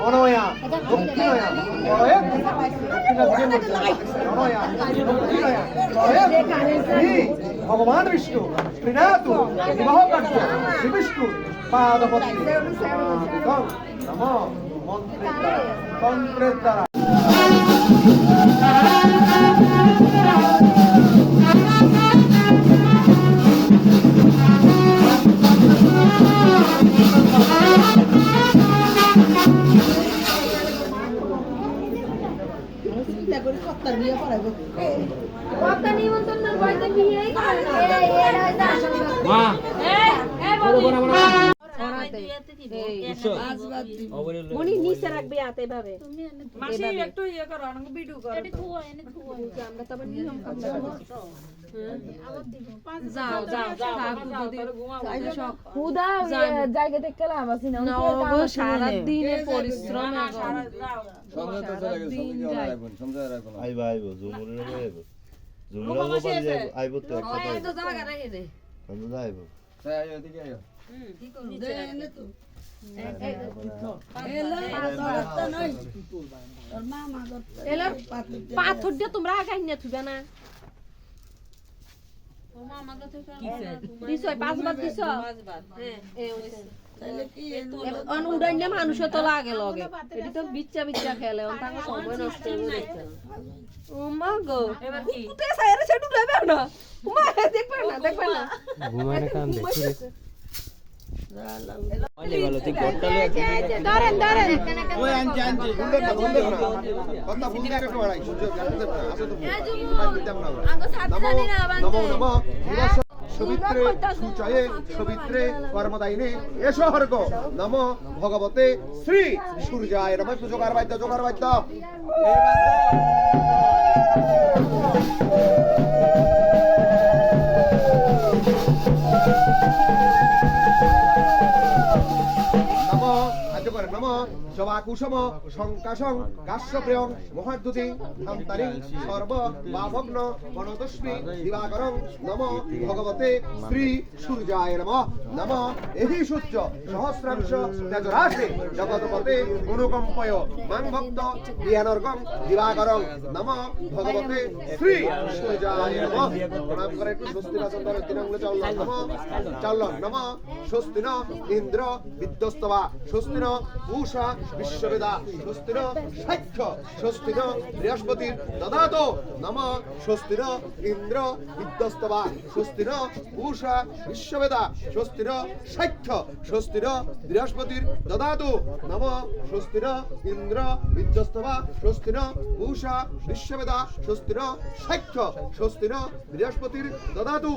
অনয়া দক্ষিণয়া ভগবান বিষ্ণু শ্রীনাথ বিবাহ কার্য শ্রী বিষ্ণু পাদপতি নম তন্ত্রের দ্বারা মনি নিচে রাখবে হাতে ভাবে মাসি একটু ইয়ে করো আমাকে ভিডিও করো এটা থুয়া এনে থুয়া আমরা তো আবার নিয়ম কাম যাও যাও যাও যাও হুদা জায়গা দেখতে লাভ আছে না সারা দিনে পরিশ্রম সন্ধ্যা তো চলে গেছে সন্ধ্যা রাখবো না আইবা আইবো জুমুরের আইবো জুমুরের বাড়ি আইবো তো একটা এই তো জায়গা রেখে দে আমরা আইবো তাই আইও এদিকে আইও কি করব দে এনে তো পাথর দিয়ে তোমরা আগাই না থুবে না ও মামা কাছে দিছো পাঁচবার দিছো তাহলে কি অনুদান্য মানুষ তো লাগে লগে এটি তো বিচ্চা বিচ্চা খেলে অন তাকে সময় নষ্ট করে দেখতে ও মা গো এবার কি উঠে সাইরে সেটু দেবে না মা দেখবে না ঘুমানে কান দেখি ধরেন ওই আনছি আনছি কথা ভুল করে একটু বাড়াই সূর্য জানতে না আসো তো দিতাম না নমো নমো সবিত্রে সুচয়ে সবিত্রে কর্মদায়িনে এসো হর্গ নমো ভগবতে শ্রী সূর্যায় নমঃ জোগার বাদ্য নম জবাকুসম শঙ্কাশং কাশ্যপ্রিয়ং মহাদ্যুতি ধান্তারিং সর্ব বাভগ্ন বনদস্মি দিবাকরং নম ভগবতে শ্রী সূর্যায় নমঃ নম এহি সূর্য সহস্রাংশ তেজরাশে জগৎপতে অনুকম্পয় মাং ভক্ত জ্ঞানর্গং দিবাকরং নম ভগবতে শ্রী সূর্যায় নমঃ প্রণাম করে একটু স্বস্তি বাচন ধরে তৃণমূলে চলন নম স্বস্তি ন ইন্দ্র বিদ্যস্তবা স্বস্তি ন পূষা বিশ্ববেদা স্বস্তি ন সাক্ষ্য স্বস্তি ন বৃহস্পতির দদাতো নম স্বস্তি ন ইন্দ্র বিদ্যস্তবা স্বস্তি ন পূষা বিশ্ববেদা স্বস্তি ন সাক্ষ্য স্বস্তি ন বৃহস্পতির দদাতো নম স্বস্তি ন ইন্দ্র বিদ্যস্তবা স্বস্তি ন পূষা বিশ্ববেদা স্বস্তি ন সাক্ষ্য স্বস্তি ন বৃহস্পতির দদাতো।